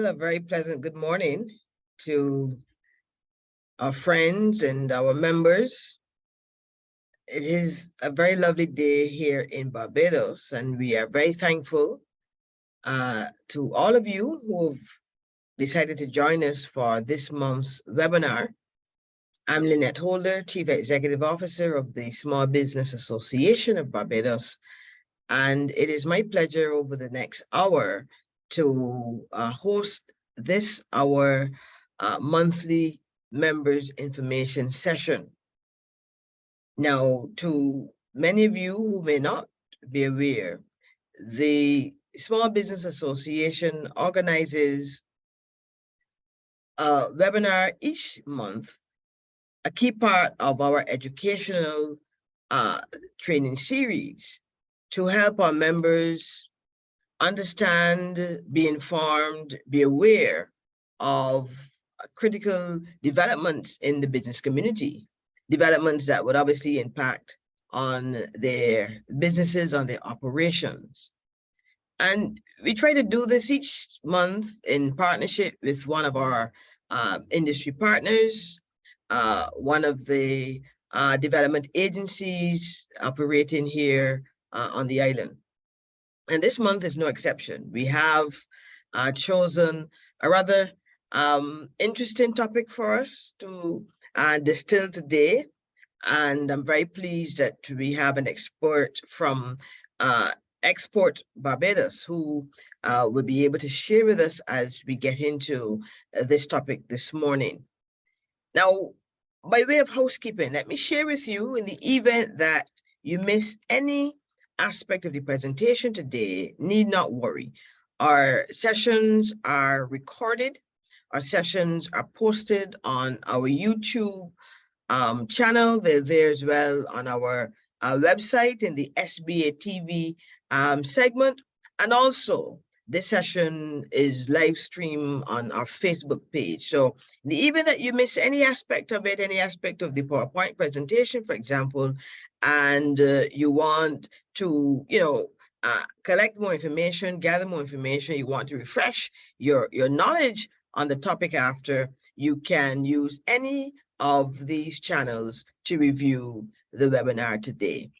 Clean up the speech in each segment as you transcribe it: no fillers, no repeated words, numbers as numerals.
a very pleasant good morning to our friends and our members. It is a very lovely day here in Barbados, and we are very thankful to all of you who have decided to join us for this month's webinar. I'm Lynette Holder, Chief Executive Officer of the Small Business Association of Barbados, and it is my pleasure over the next hour to host our monthly members information session. Now, to many of you who may not be aware, the Small Business Association organizes a webinar each month, a key part of our educational training series to help our members understand, be informed, be aware of critical developments in the business community, developments that would obviously impact on their businesses, on their operations. And we try to do this each month in partnership with one of our industry partners, one of the development agencies operating here on the island. And this month is no exception. We have chosen a rather interesting topic for us to distill today. And I'm very pleased that we have an expert from Export Barbados who will be able to share with us as we get into this topic this morning. Now, by way of housekeeping, let me share with you, in the event that you miss any aspect of the presentation today, need not worry. Our sessions are recorded. Our sessions are posted on our YouTube channel. They're there as well on our website in the SBA TV segment. And also, this session is live stream on our Facebook page. So in the event that you miss any aspect of it, any aspect of the PowerPoint presentation, for example, and you want to, collect more information, gather more information, you want to refresh your knowledge on the topic after, you can use any of these channels to review the webinar today.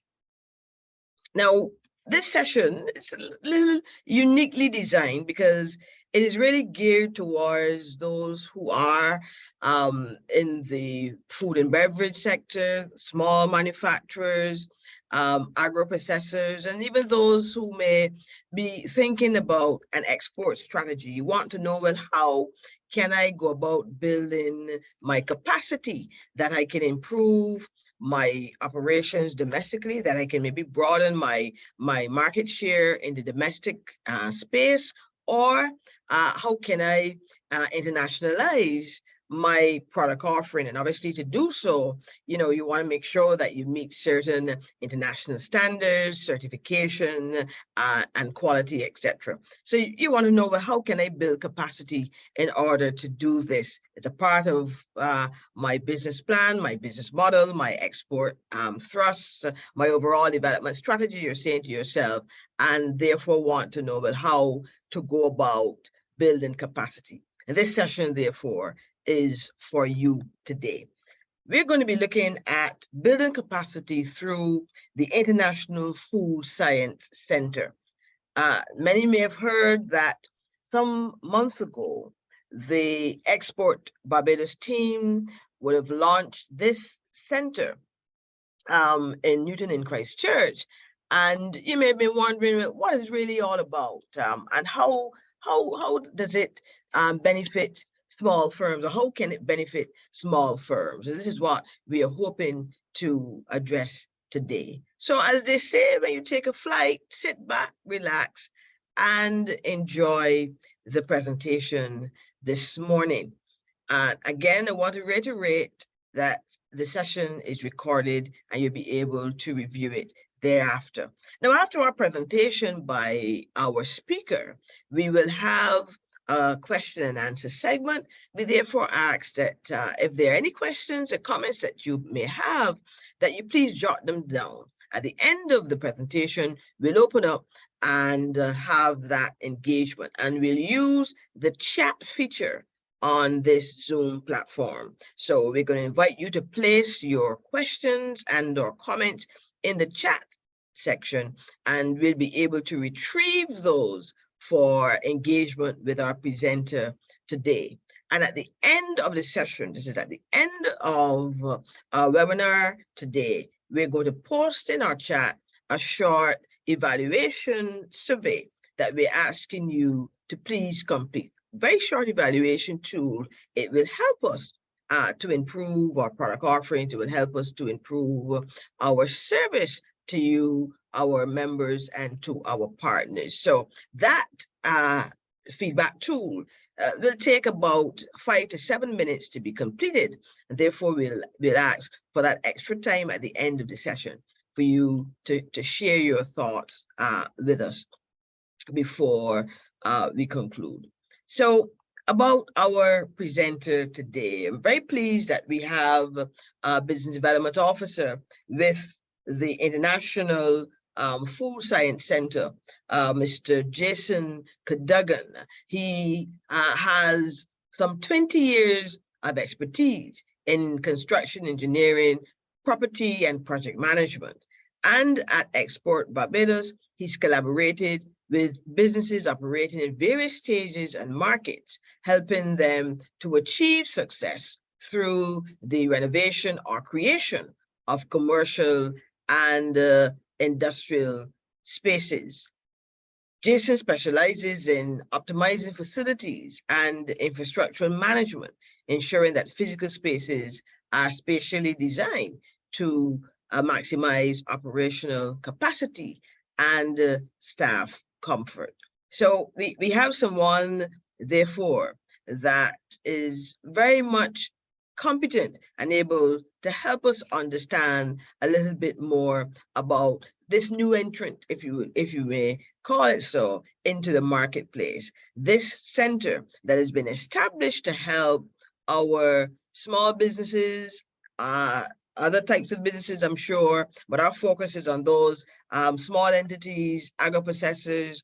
Now, this session is a little uniquely designed because it is really geared towards those who are in the food and beverage sector, small manufacturers, agro-processors, and even those who may be thinking about an export strategy. You want to know, well, how can I go about building my capacity that I can improve my operations domestically, that I can maybe broaden my market share in the domestic space, or how can I internationalize my product offering? And obviously, to do so, you want to make sure that you meet certain international standards, certification, and quality, etc. So you want to know, well, how can I build capacity in order to do this? It's a part of my business plan, my business model, my export thrusts, my overall development strategy. You're saying to yourself, and therefore want to know, well, how to go about building capacity. And this session, therefore, is for you today. We're going to be looking at building capacity through the International Food Science Center. Many may have heard that some months ago, the Export Barbados team would have launched this center in Newton in Christchurch. And you may have been wondering what it's really all about, and how does it benefit small firms, or how can it benefit small firms? And this is what we are hoping to address today. So as they say, when you take a flight, sit back, relax, and enjoy the presentation this morning. And again, I want to reiterate that the session is recorded and you'll be able to review it thereafter. Now, after our presentation by our speaker, we will have a question and answer segment. We therefore ask that if there are any questions or comments that you may have, that you please jot them down. At the end of the presentation, we'll open up and have that engagement. And we'll use the chat feature on this Zoom platform. So we're going to invite you to place your questions and or comments in the chat section, and we'll be able to retrieve those for engagement with our presenter today. And at the end of the session, this is at the end of our webinar today, we're going to post in our chat a short evaluation survey that we're asking you to please complete. Very short evaluation tool. It will help us to improve our product offerings. It will help us to improve our service to you, our members, and to our partners. So that feedback tool will take about 5 to 7 minutes to be completed. And therefore, we'll ask for that extra time at the end of the session for you to share your thoughts with us before we conclude. So about our presenter today, I'm very pleased that we have a business development officer with the International Food Science Center, Mr. Jason Cadogan. He has some 20 years of expertise in construction engineering, property and project management. And at Export Barbados, he's collaborated with businesses operating in various stages and markets, helping them to achieve success through the renovation or creation of commercial and industrial spaces. Jason specializes in optimizing facilities and infrastructural management, ensuring that physical spaces are spatially designed to maximize operational capacity and staff comfort. So we have someone, therefore, that is very much competent and able to help us understand a little bit more about this new entrant, if you may call it so, into the marketplace. This center that has been established to help our small businesses, other types of businesses, I'm sure, but our focus is on those small entities, agro-processors,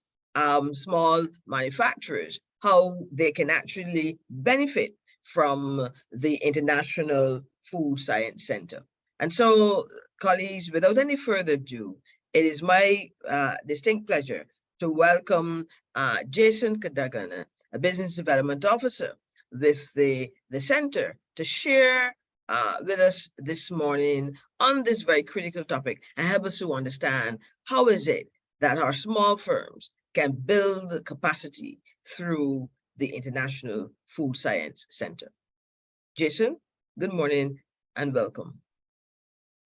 small manufacturers, how they can actually benefit from the International Food Science Center. And so, colleagues, without any further ado, it is my distinct pleasure to welcome Jason Cadogan, a business development officer with the center, to share with us this morning on this very critical topic and help us to understand how is it that our small firms can build capacity through the International Food Science Center. Jason, good morning and welcome.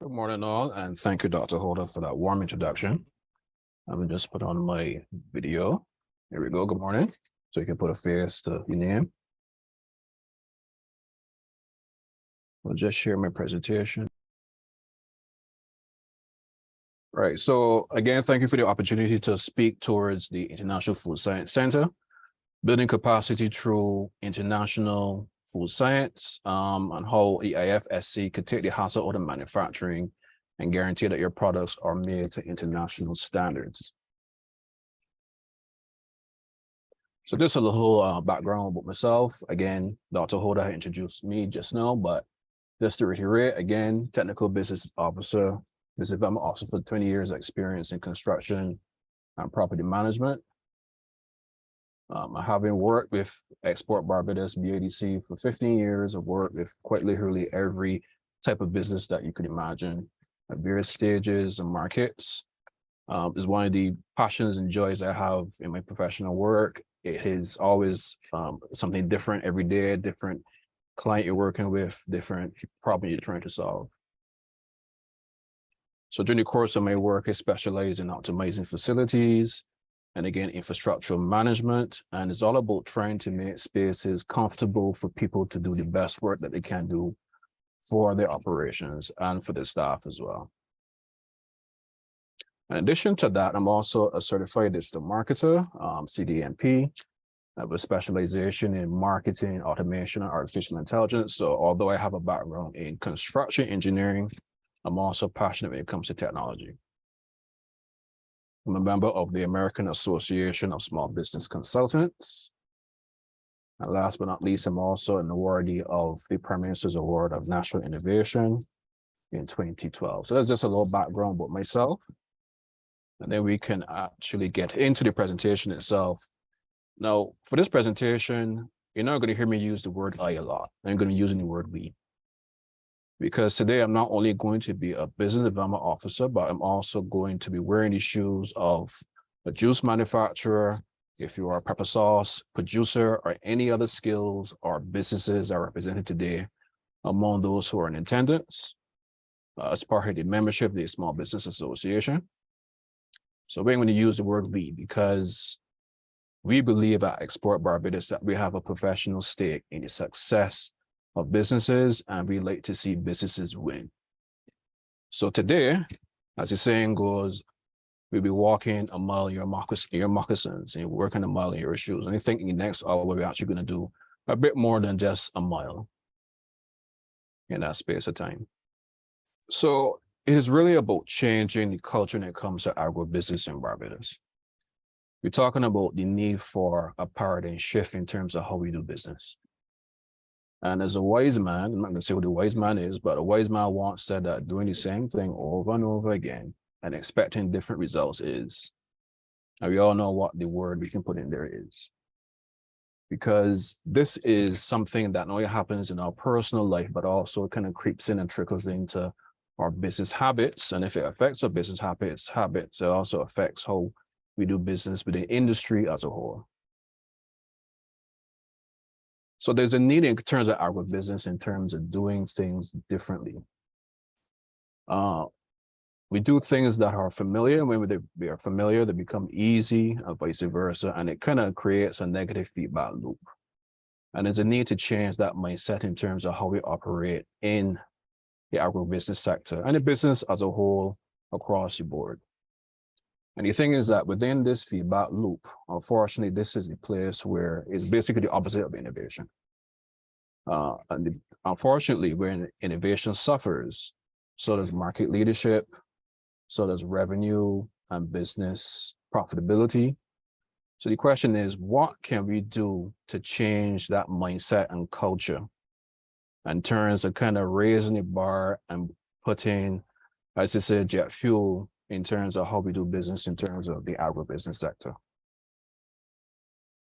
Good morning all, and thank you, Dr. Holder, for that warm introduction. I'm gonna just put on my video. Here we go, good morning. So you can put a face to your name. I'll just share my presentation. Right, so again, thank you for the opportunity to speak towards the International Food Science Center, building capacity through international food science, and how the IFSC could take the hassle out of manufacturing and guarantee that your products are made to international standards. So just a little background about myself. Again, Dr. Holder introduced me just now, but just to reiterate, again, technical business officer, business development officer for 20 years of experience in construction and property management. Having worked with Export Barbados, BADC for 15 years, I've worked with quite literally every type of business that you could imagine at various stages and markets. Is one of the passions and joys I have in my professional work. It is always something different every day, different client you're working with, different problem you're trying to solve. So during the course of my work, I specialize in optimizing facilities, and again, infrastructural management, and it's all about trying to make spaces comfortable for people to do the best work that they can do for their operations and for their staff as well. In addition to that, I'm also a certified digital marketer, CDMP. I have a specialization in marketing, automation, and artificial intelligence. So although I have a background in construction engineering, I'm also passionate when it comes to technology. I'm a member of the American Association of Small Business Consultants. And last but not least, I'm also an awardee of the Prime Minister's Award of National Innovation in 2012. So that's just a little background about myself. And then we can actually get into the presentation itself. Now, for this presentation, you're not going to hear me use the word I a lot. I'm going to be using the word we. Because today I'm not only going to be a business development officer, but I'm also going to be wearing the shoes of a juice manufacturer, if you are a pepper sauce producer, or any other skills or businesses are represented today among those who are in attendance as part of the membership of the Small Business Association. So we're going to use the word we because we believe at Export Barbados that we have a professional stake in the success of businesses, and we like to see businesses win. So today, as the saying goes, we'll be walking a mile in your moccasins, and you're working a mile in your shoes. And I think in the next hour, we're actually going to do a bit more than just a mile in that space of time. So it is really about changing the culture when it comes to agribusiness in Barbados. We're talking about the need for a paradigm shift in terms of how we do business. And as a wise man, I'm not going to say what a wise man is, but a wise man once said that doing the same thing over and over again and expecting different results is, and we all know what the word we can put in there is. Because this is something that not only happens in our personal life, but also kind of creeps in and trickles into our business habits. And if it affects our business habits, it also affects how we do business within industry as a whole. So there's a need in terms of agribusiness in terms of doing things differently. We do things that are familiar, and when they are familiar, they become easy, and vice versa, and it kind of creates a negative feedback loop. And there's a need to change that mindset in terms of how we operate in the agribusiness sector and the business as a whole across the board. And the thing is that within this feedback loop, unfortunately, this is a place where it's basically the opposite of innovation. Unfortunately, when innovation suffers, so does market leadership, so does revenue and business profitability. So the question is, what can we do to change that mindset and culture in terms of kind of raising the bar and putting, as I said, jet fuel in terms of how we do business in terms of the agribusiness sector?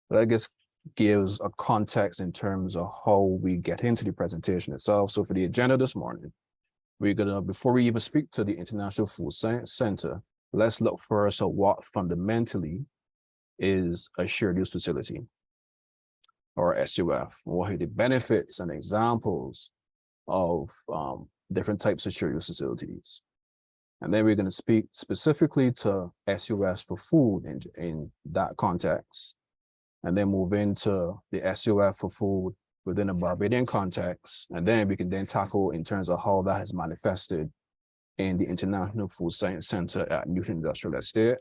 But I guess gives a context in terms of how we get into the presentation itself. So for the agenda this morning, we're gonna, before we even speak to the International Food Science Center, let's look first at what fundamentally is a shared use facility, or SUF. What are the benefits and examples of different types of shared use facilities? And then we're going to speak specifically to SUS for food in that context, and then move into the SUF for food within a Barbadian context. And then we can then tackle in terms of how that has manifested in the International Food Science Center at Newton Industrial Estate.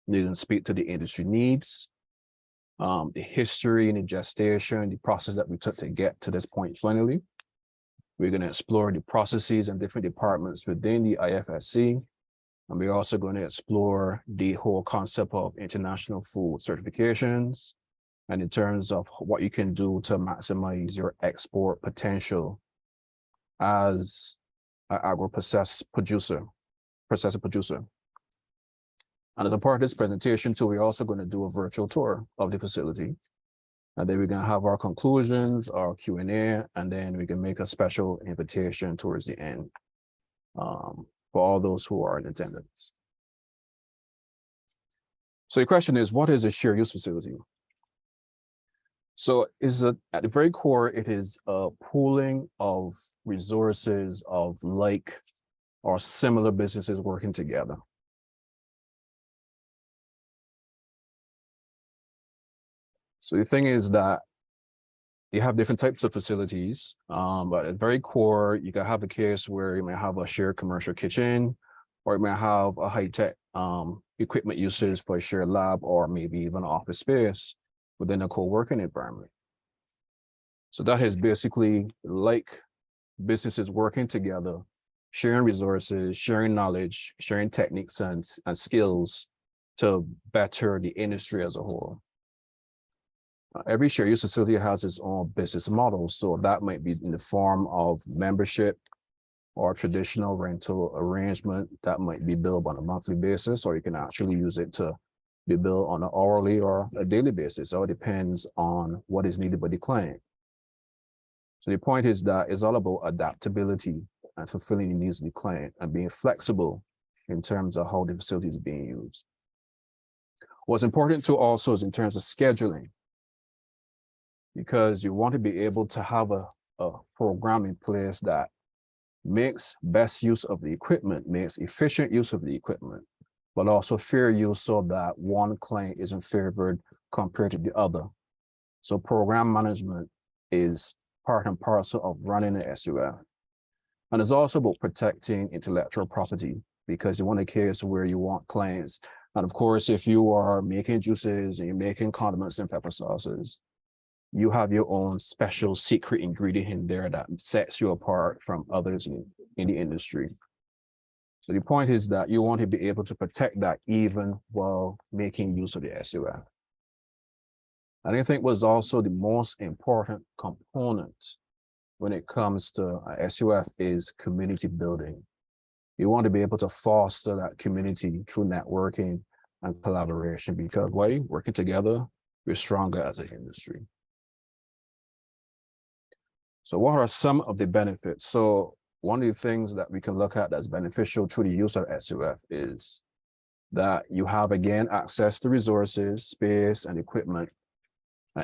We're going to speak to the industry needs, the history and the gestation, the process that we took to get to this point finally. We're going to explore the processes and different departments within the IFSC. And we're also going to explore the whole concept of international food certifications, and in terms of what you can do to maximize your export potential as an agro-processor producer. And as a part of this presentation too, we're also going to do a virtual tour of the facility. And then we're going to have our conclusions, our Q&A, and then we can make a special invitation towards the end for all those who are in attendance. So the question is, what is a shared use facility? So at the very core, it is a pooling of resources of like or similar businesses working together. So the thing is that you have different types of facilities, but at the very core, you can have a case where you may have a shared commercial kitchen, or you may have a high-tech equipment usage for a shared lab, or maybe even office space within a co-working environment. So that is basically like businesses working together sharing resources, sharing knowledge, sharing techniques and skills to better the industry as a whole. Every shared use facility has its own business model, so that might be in the form of membership or traditional rental arrangement that might be billed on a monthly basis, or you can actually use it to be billed on an hourly or a daily basis. It all depends on what is needed by the client. So the point is that it's all about adaptability and fulfilling the needs of the client and being flexible in terms of how the facility is being used. What's important too also is in terms of scheduling, because you want to be able to have a program in place that makes best use of the equipment, makes efficient use of the equipment, but also fair use so that one client isn't favored compared to the other. So program management is part and parcel of running an SUF. And it's also about protecting intellectual property, because you want a case where you want clients. And of course, if you are making juices and you're making condiments and pepper sauces, you have your own special secret ingredient in there that sets you apart from others in the industry. So the point is that you want to be able to protect that even while making use of the SUF. And I think was also the most important component when it comes to SUF is community building. You want to be able to foster that community through networking and collaboration, because why? Working together, we're stronger as an industry. So what are some of the benefits? So one of the things that we can look at that's beneficial through the use of SUF is that you have, again, access to resources, space, and equipment.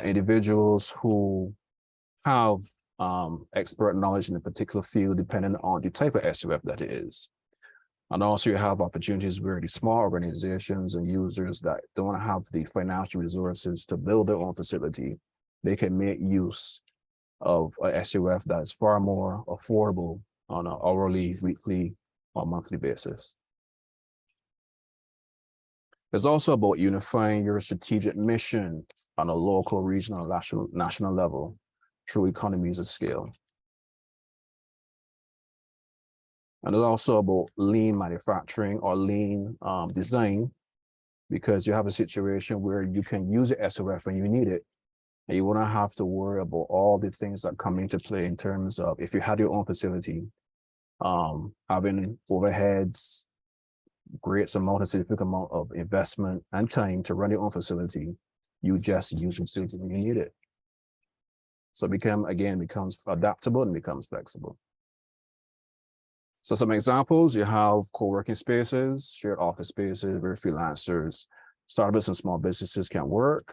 Individuals who have expert knowledge in a particular field, depending on the type of SUF that it is. And also you have opportunities where the small organizations and users that don't have the financial resources to build their own facility, they can make use of a SUF that is far more affordable on an hourly, weekly, or monthly basis. It's also about unifying your strategic mission on a local, regional, national level through economies of scale. And it's also about lean manufacturing or lean design, because you have a situation where you can use the SOF when you need it, and you won't have to worry about all the things that come into play in terms of if you had your own facility, having overheads, great amount, a significant amount of investment and time to run your own facility. You just use the facility when you need it. So becomes adaptable and becomes flexible. So some examples, you have co-working spaces, shared office spaces where freelancers, startups and small businesses can work,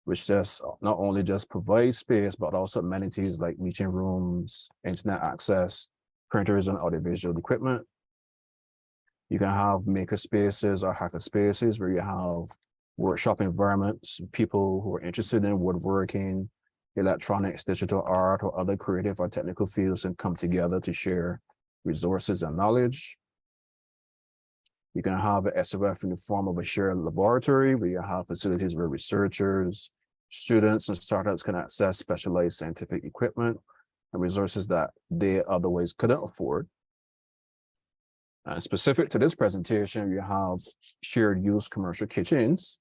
which just not only just provide space, but also amenities like meeting rooms, internet access, printers and audiovisual equipment. You can have maker spaces or hacker spaces where you have workshop environments, people who are interested in woodworking, electronics, digital art, or other creative or technical fields and come together to share resources and knowledge. You can have an SOF in the form of a shared laboratory where you have facilities where researchers, students, and startups can access specialized scientific equipment and resources that they otherwise couldn't afford. And specific to this presentation, you have shared use commercial kitchens,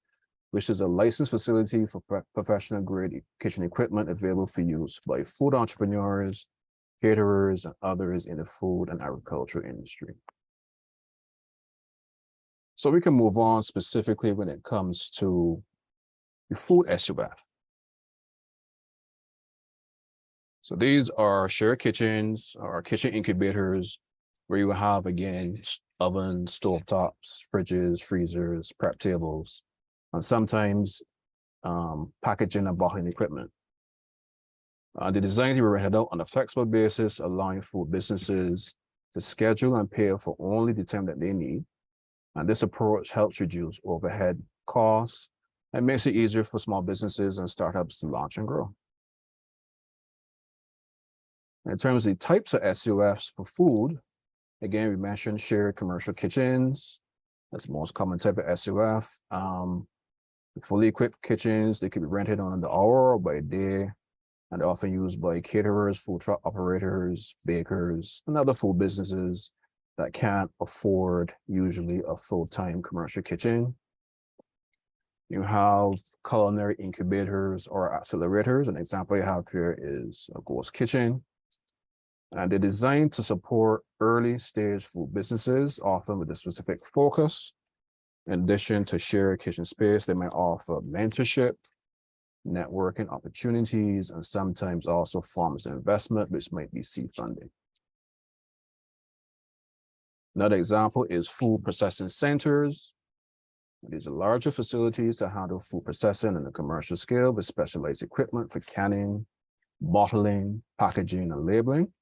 which is a licensed facility for professional grade kitchen equipment available for use by food entrepreneurs, caterers, and others in the food and agriculture industry. So we can move on specifically when it comes to the food SUF. So these are shared kitchens or kitchen incubators where you have, again, ovens, stovetops, fridges, freezers, prep tables, and sometimes packaging and bottling equipment. The design will be rented out on a flexible basis, allowing food businesses to schedule and pay for only the time that they need. And this approach helps reduce overhead costs and makes it easier for small businesses and startups to launch and grow. In terms of the types of SUFs for food, again, we mentioned shared commercial kitchens. That's the most common type of SUF. Fully equipped kitchens, they could be rented on the hour or by day. and they're often used by caterers, food truck operators, bakers, and other food businesses that can't afford usually a full-time commercial kitchen. You have culinary incubators or accelerators. An example you have here is a ghost kitchen. And they're designed to support early stage food businesses, often with a specific focus. In addition to shared kitchen space, they might offer mentorship, networking opportunities, and sometimes also forms of investment, which might be seed funding. Another example is food processing centers. These are larger facilities to handle food processing on a commercial scale with specialized equipment for canning, bottling, packaging, and labeling,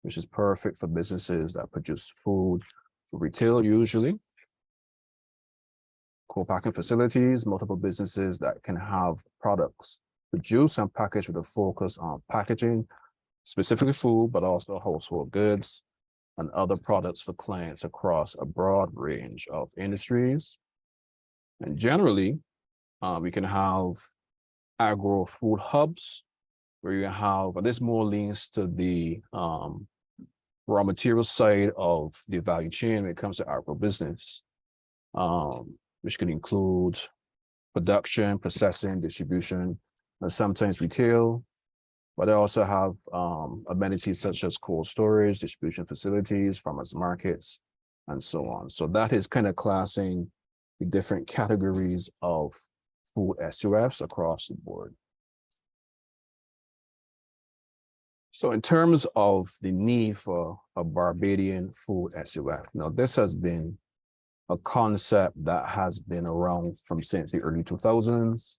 which is perfect for businesses that produce food for retail usually. Co-packing facilities, multiple businesses that can have products produced and packaged with a focus on packaging, specifically food, but also household goods and other products for clients across a broad range of industries. And generally, we can have agro-food hubs where you have, but this more leans to the raw material side of the value chain when it comes to agribusiness, which can include production, processing, distribution, and sometimes retail. But they also have amenities such as cold storage, distribution facilities, farmers markets, and so on. So that is kind of classing the different categories of food SUFs across the board. So in terms of the need for a Barbadian food SUF, now this has been a concept that has been around since the early 2000s.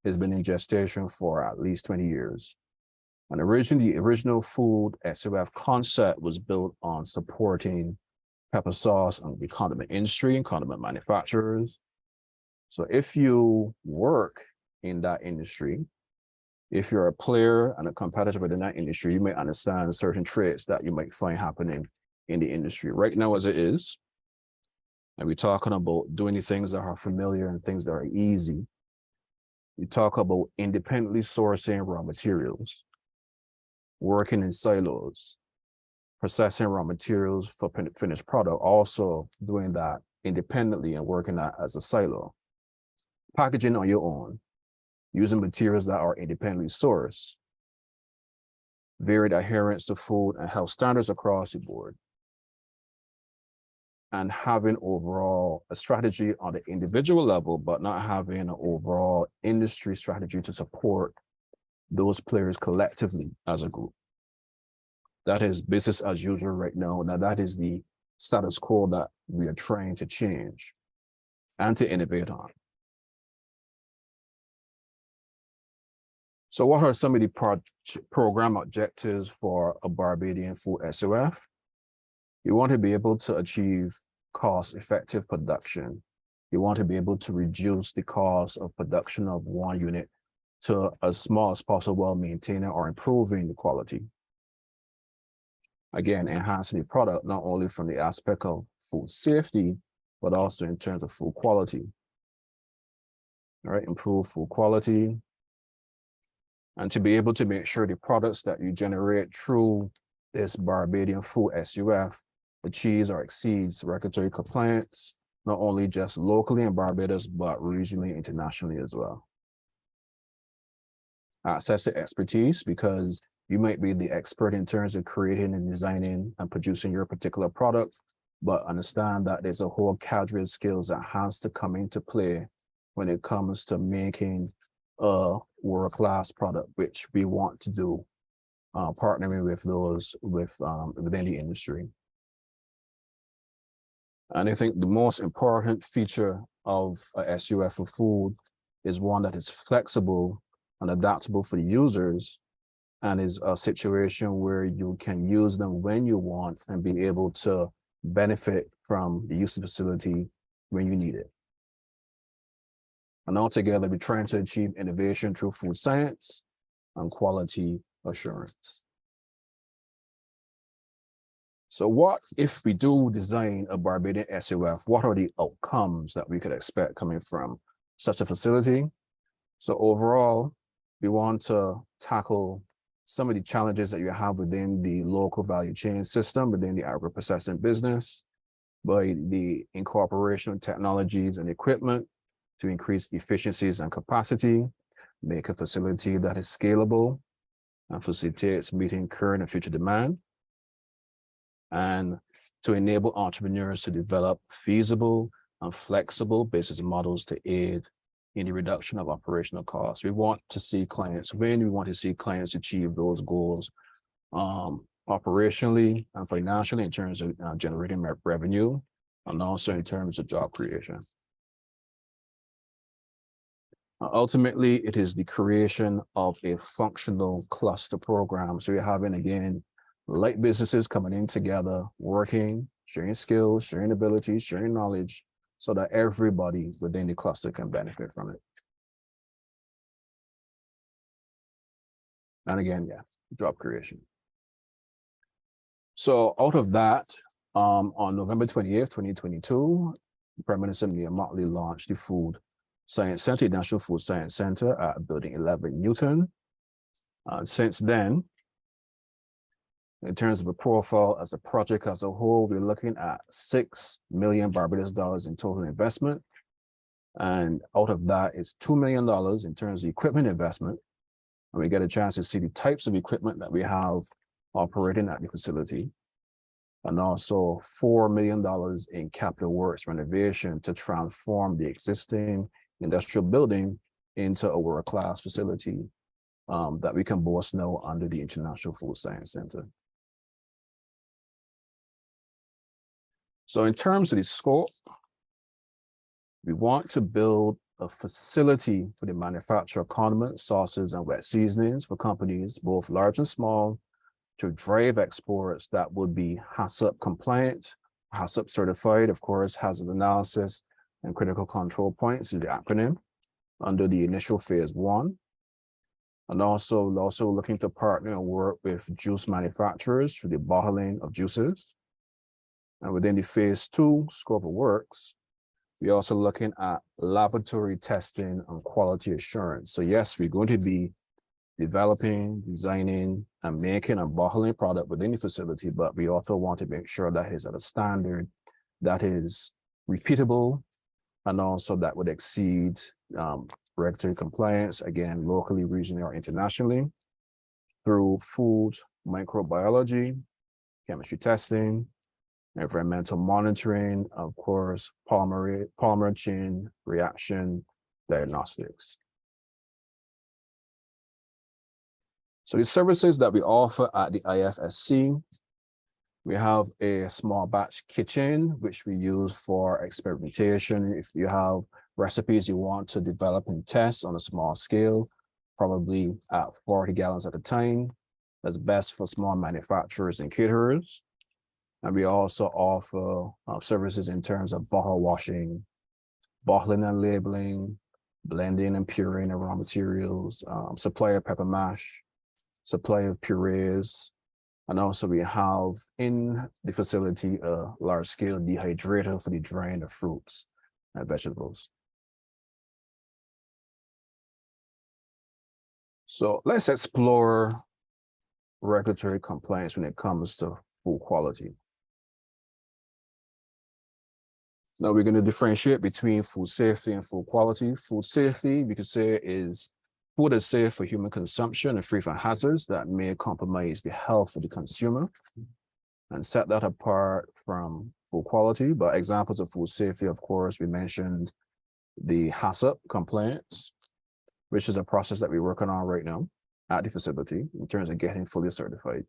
It's been in gestation for at least 20 years. And originally, the original food SUF concept was built on supporting pepper sauce and the condiment industry and condiment manufacturers. So if you work in that industry, if you're a player and a competitor within that industry, you may understand certain traits that you might find happening in the industry right now as it is. And we're talking about doing the things that are familiar and things that are easy. We talk about independently sourcing raw materials, working in silos, processing raw materials for finished product, also doing that independently and working that as a silo. Packaging on your own, using materials that are independently sourced, varied adherence to food and health standards across the board, and having overall a strategy on the individual level, but not having an overall industry strategy to support those players collectively as a group. That is business as usual right now. Now that is the status quo that we are trying to change and to innovate on. So what are some of the program objectives for a Barbadian food SUF? You want to be able to achieve cost-effective production. You want to be able to reduce the cost of production of one unit to as small as possible while maintaining or improving the quality. Again, enhancing the product, not only from the aspect of food safety, but also in terms of food quality. All right, improve food quality. And to be able to make sure the products that you generate through this Barbadian food SUF achieves or exceeds regulatory compliance, not only just locally in Barbados, but regionally, internationally as well. Access to expertise, because you might be the expert in terms of creating and designing and producing your particular product, but understand that there's a whole cadre of skills that has to come into play when it comes to making a world-class product, which we want to do, partnering with those within the industry. And I think the most important feature of a SUF for food is one that is flexible and adaptable for the users, and is a situation where you can use them when you want and be able to benefit from the use of the facility when you need it. And altogether, we're trying to achieve innovation through food science and quality assurance. So what if we do design a Barbadian SUF? What are the outcomes that we could expect coming from such a facility? So overall, we want to tackle some of the challenges that you have within the local value chain system, within the agro-processing business, by the incorporation of technologies and equipment to increase efficiencies and capacity, make a facility that is scalable and facilitates meeting current and future demand, and to enable entrepreneurs to develop feasible and flexible business models to aid in the reduction of operational costs. We want to see clients win. We want to see clients achieve those goals operationally and financially in terms of generating revenue, and also in terms of job creation. Ultimately, it is the creation of a functional cluster program. So you're having, again, like businesses coming in together, working, sharing skills, sharing abilities, sharing knowledge, so that everybody within the cluster can benefit from it. And again, yeah, job creation. So out of that, on November 28th, 2022, Prime Minister Mia Mottley launched the Food Science Center, the National Food Science Center at Building 11 Newton. Since then, in terms of a profile as a project as a whole, we're looking at $6 million Barbados dollars in total investment. And out of that is $2 million in terms of equipment investment. And we get a chance to see the types of equipment that we have operating at the facility. And also $4 million in capital works renovation to transform the existing industrial building into a world-class facility that we can boast now under the International Food Science Center. So in terms of the scope, we want to build a facility for the manufacture of condiments, sauces, and wet seasonings for companies, both large and small, to drive exports that would be HACCP compliant, HACCP certified, of course, hazard analysis and critical control points is the acronym, under the initial phase 1. And also looking to partner and work with juice manufacturers for the bottling of juices. And within the phase 2 scope of works, we're also looking at laboratory testing and quality assurance. So yes, we're going to be developing, designing, and making a bottling product within the facility, but we also want to make sure that is at a standard that is repeatable and also that would exceed regulatory compliance, again, locally, regionally, or internationally, through food microbiology, chemistry testing, environmental monitoring, of course, polymer chain reaction diagnostics. So the services that we offer at the IFSC, we have a small batch kitchen, which we use for experimentation. If you have recipes you want to develop and test on a small scale, probably at 40 gallons at a time, that's best for small manufacturers and caterers. And we also offer services in terms of bottle washing, bottling and labeling, blending and pureeing of raw materials, supply of pepper mash, supply of purees. And also we have in the facility a large-scale dehydrator for the drying of fruits and vegetables. So let's explore regulatory compliance when it comes to food quality. Now we're going to differentiate between food safety and food quality. Food safety, we could say, is food is safe for human consumption and free from hazards that may compromise the health of the consumer, and set that apart from food quality. But examples of food safety, of course, we mentioned the HACCP compliance, which is a process that we're working on right now at the facility in terms of getting fully certified.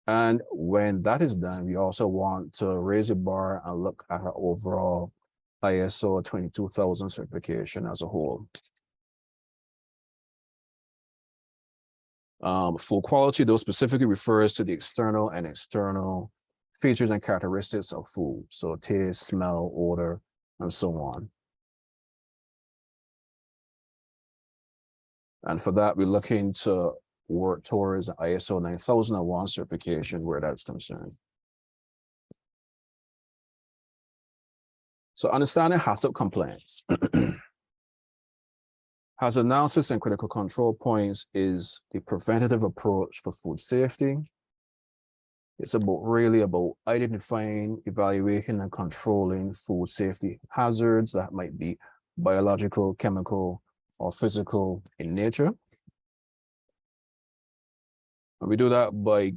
And when that is done, we also want to raise the bar and look at our overall ISO 22000 certification as a whole. Food quality, though, specifically refers to the external and external features and characteristics of food. So taste, smell, odor, and so on. And for that, we're looking to work towards ISO 9001 certification where that's concerned. So understanding HACCP compliance. Hazard analysis and critical control points is the preventative approach for food safety. It's really about identifying, evaluating, and controlling food safety hazards that might be biological, chemical, or physical in nature. And we do that by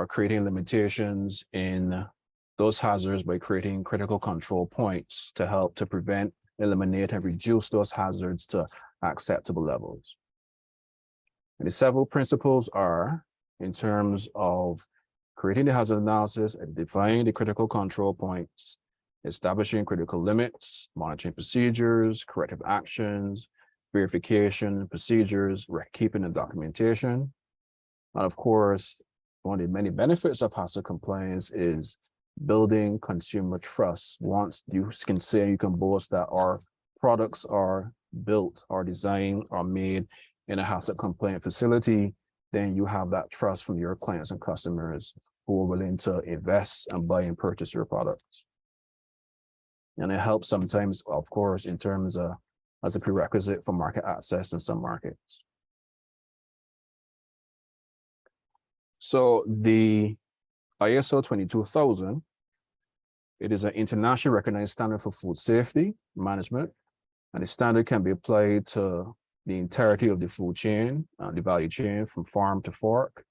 creating limitations in those hazards by creating critical control points to help to prevent, eliminate, and reduce those hazards to acceptable levels. And the several principles are in terms of creating the hazard analysis and defining the critical control points, establishing critical limits, monitoring procedures, corrective actions, verification procedures, record-keeping and documentation. And of course, one of the many benefits of hazard compliance is building consumer trust. Once you can boast that our products are built or designed or made in a hazard compliant facility, then you have that trust from your clients and customers who are willing to invest and buy and purchase your products. And it helps sometimes, of course, in terms of as a prerequisite for market access in some markets. So the ISO 22000, it is an internationally recognized standard for food safety management, and the standard can be applied to the entirety of the food chain, the value chain from farm to fork.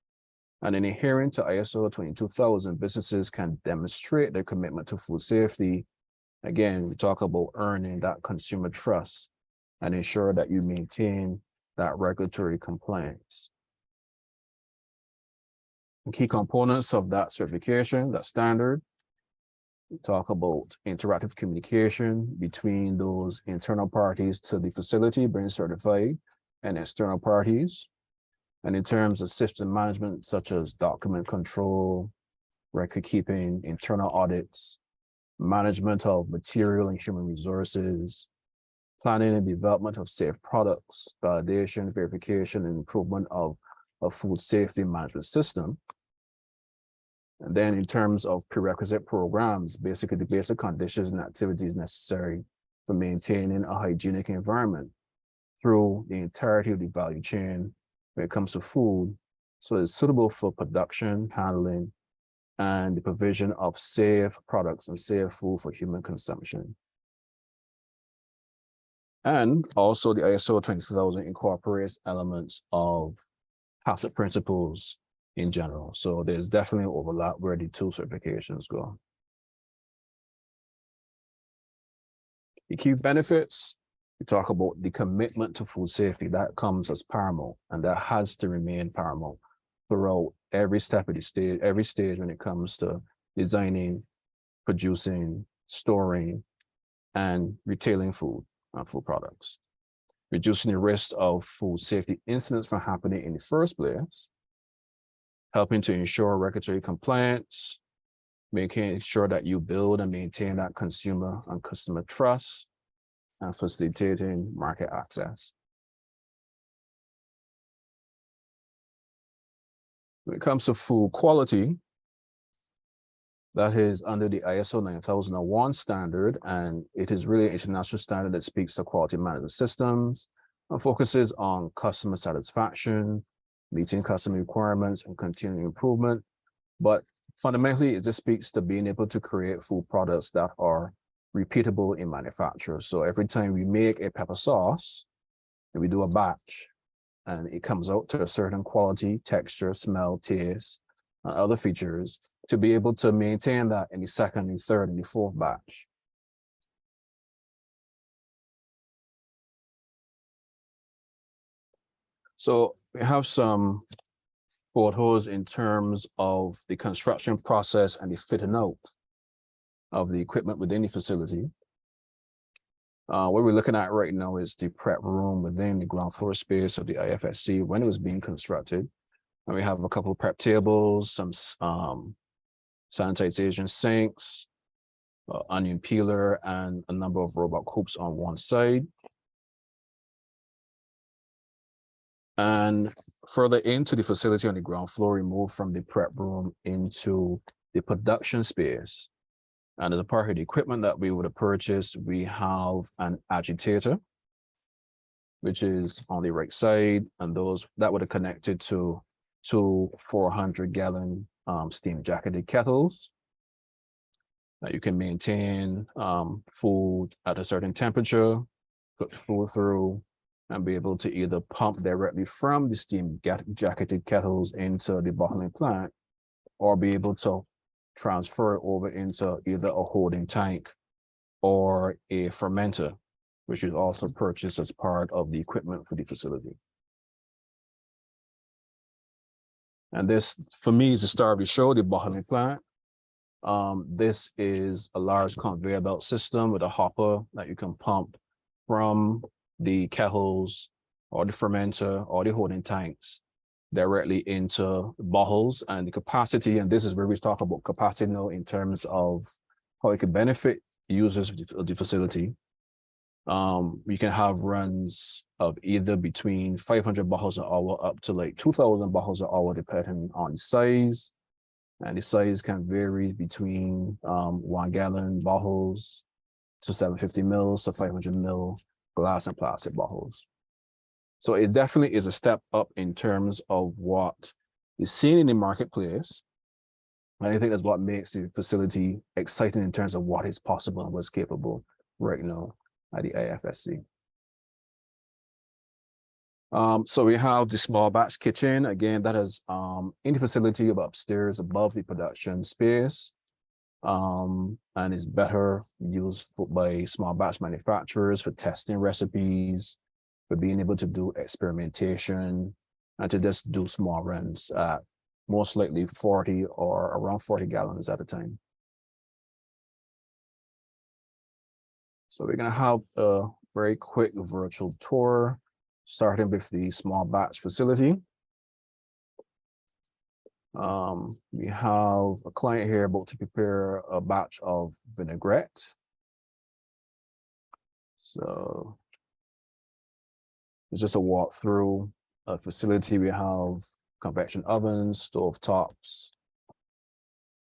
And in adhering to ISO 22000, businesses can demonstrate their commitment to food safety. Again, we talk about earning that consumer trust and ensure that you maintain that regulatory compliance. And key components of that certification, that standard, we talk about interactive communication between those internal parties to the facility being certified and external parties. And in terms of system management, such as document control, record keeping, internal audits, management of material and human resources, planning and development of safe products, validation, verification, and improvement of a food safety management system. And then in terms of prerequisite programs, basically the basic conditions and activities necessary for maintaining a hygienic environment through the entirety of the value chain when it comes to food, so it's suitable for production, handling, and the provision of safe products and safe food for human consumption. And also the ISO 20000 incorporates elements of HACCP principles in general. So there's definitely an overlap where the two certifications go. The key benefits, we talk about the commitment to food safety. That comes as paramount, and that has to remain paramount throughout every step of the stage, every stage when it comes to designing, producing, storing, and retailing food and food products. Reducing the risk of food safety incidents from happening in the first place, helping to ensure regulatory compliance, making sure that you build and maintain that consumer and customer trust, and facilitating market access. When it comes to food quality, that is under the ISO 9001 standard, and it is really an international standard that speaks to quality management systems and focuses on customer satisfaction, meeting customer requirements, and continuing improvement. But fundamentally, it just speaks to being able to create food products that are repeatable in manufacture. So every time we make a pepper sauce and we do a batch and it comes out to a certain quality, texture, smell, taste, and other features, to be able to maintain that in the second, the third, and the fourth batch. So we have some photos in terms of the construction process and the fitting out of the equipment within the facility. What we're looking at right now is the prep room within the ground floor space of the IFSC when it was being constructed. And we have a couple of prep tables, some sanitization sinks, onion peeler, and a number of robot coops on one side. And further into the facility on the ground floor, we move from the prep room into the production space. And as a part of the equipment that we would have purchased, we have an agitator. which is on the right side, and those that would have connected to two 400-gallon steam jacketed kettles that you can maintain food at a certain temperature, put food through, and be able to either pump directly from the steam jacketed kettles into the bottling plant, or be able to transfer it over into either a holding tank or a fermenter, which is also purchased as part of the equipment for the facility. And this, for me, is the star of the show, the bottling plant. This is a large conveyor belt system with a hopper that you can pump from the kettles or the fermenter or the holding tanks directly into bottles, and the capacity. And this is where we talk about capacity now in terms of how it can benefit users of the facility. We can have runs of either between 500 bottles an hour up to like 2,000 bottles an hour, depending on size. And the size can vary between 1 gallon bottles to 750 mils to 500 mil glass and plastic bottles. So it definitely is a step up in terms of what is seen in the marketplace. And I think that's what makes the facility exciting in terms of what is possible and what's capable right now at the IFSC. So we have the small batch kitchen. Again, that is in the facility upstairs above the production space, and is better used by small batch manufacturers for testing recipes, for being able to do experimentation, and to just do small runs at most likely 40 or around 40 gallons at a time. So we're going to have a very quick virtual tour, starting with the small batch facility. We have a client here about to prepare a batch of vinaigrette. So it's just a walk through a facility. We have convection ovens, stove tops,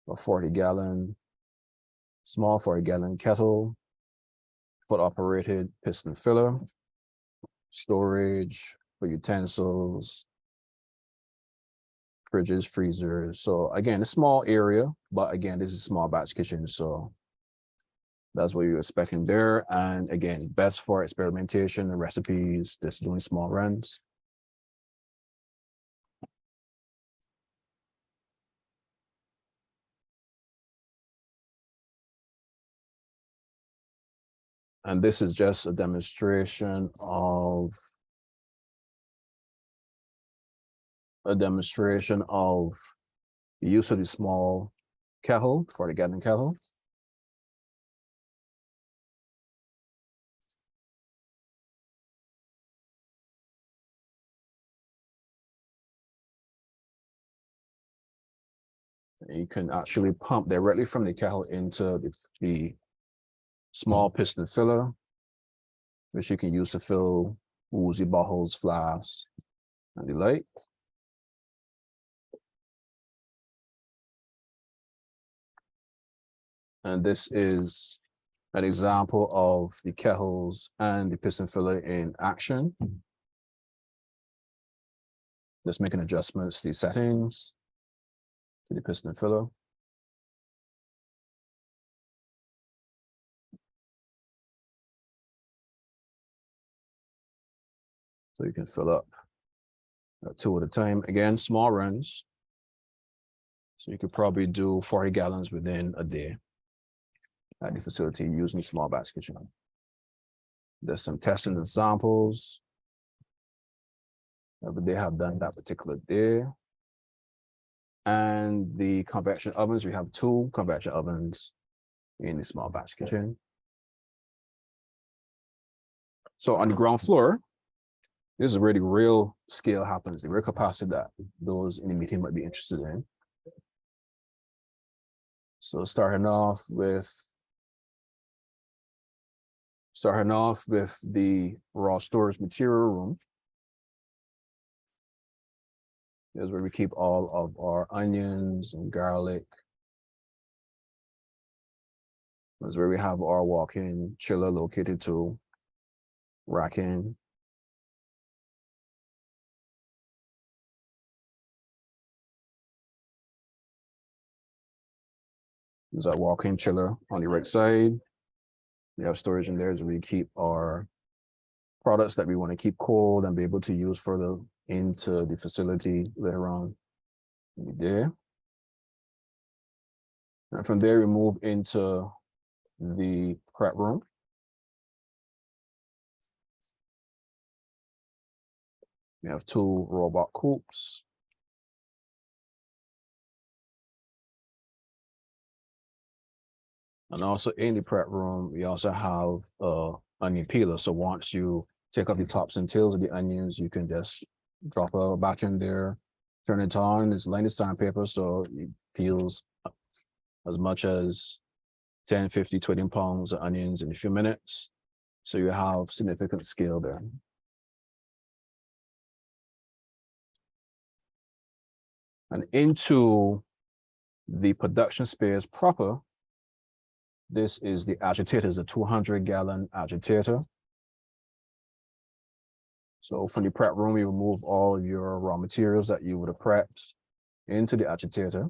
a 40-gallon, small 40-gallon kettle, foot operated piston filler, storage for utensils, fridges, freezers. So again, a small area, but again, this is a small batch kitchen. So that's what you're expecting there. And again, best for experimentation and recipes, just doing small runs. And this is just a demonstration of the use of the small kettle, 40-gallon kettle. You can actually pump directly from the kettle into the small piston filler, which you can use to fill woozy bottles, flasks, and the like. And this is an example of the kettles and the piston filler in action. Just making adjustments to the settings, to the piston filler. So you can fill up 2 at a time. Again, small runs. So you could probably do 40 gallons within a day at the facility using small batch kitchen. There's some testing examples that they have done that particular day. And the convection ovens, we have 2 convection ovens in the small batch kitchen. So on the ground floor, this is where the real scale happens, the real capacity that those in the meeting might be interested in. So starting off with the raw storage material room. This is where we keep all of our onions and garlic. This is where we have our walk-in chiller located to racking. There's a walk-in chiller on the right side. We have storage in there as we keep our products that we want to keep cold and be able to use further into the facility later on. There. And from there, we move into the prep room. We have 2 robot coops. And also in the prep room, we also have onion peeler. So once you take off the tops and tails of the onions, you can just drop a batch in there, turn it on. It's lined with sandpaper, so it peels as much as 10, 50, 20 pounds of onions in a few minutes. So you have significant scale there. And into the production space proper, this is the agitator, it's a 200-gallon agitator. So from the prep room, you remove all of your raw materials that you would have prepped into the agitator.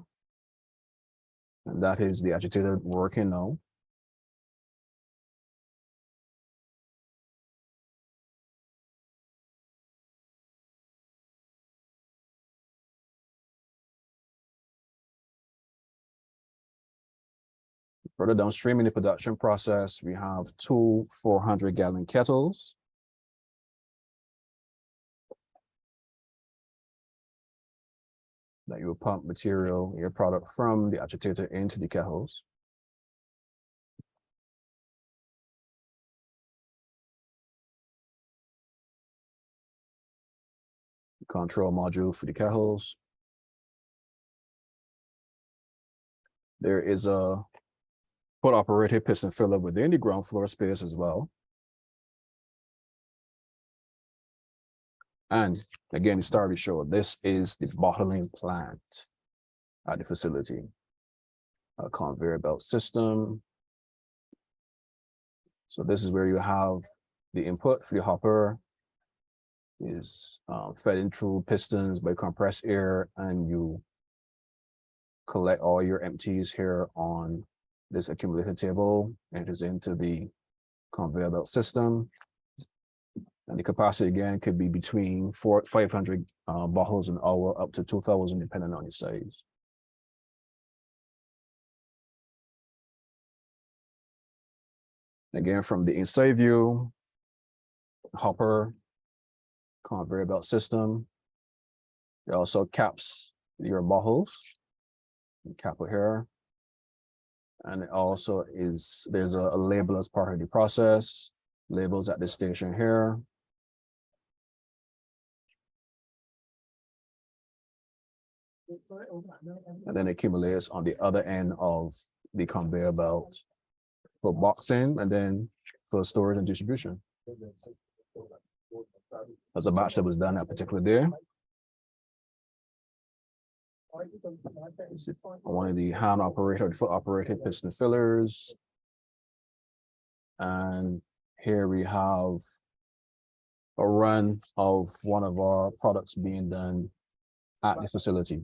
And that is the agitator working now. Further downstream in the production process, we have 2 400-gallon kettles. That you will pump material, your product from the agitator into the kettles. Control module for the kettles. There is a foot-operated piston filler within the ground floor space as well. And again, the star we showed, this is the bottling plant at the facility. A conveyor belt system. So this is where you have the input for the hopper is fed in through pistons by compressed air, and you collect all your empties here on this accumulator table, enters into the conveyor belt system. And the capacity again could be between 500 bottles an hour up to 2,000, depending on the size. Again, from the inside view, hopper, conveyor belt system. It also caps your bottles. Cap it here. And it also is, there's a label as part of the process. Labels at this station here. And then it accumulates on the other end of the conveyor belt for boxing and then for storage and distribution. There's a batch that was done that particular day. One of the hand operated or foot operated piston fillers. And here we have a run of one of our products being done at the facility.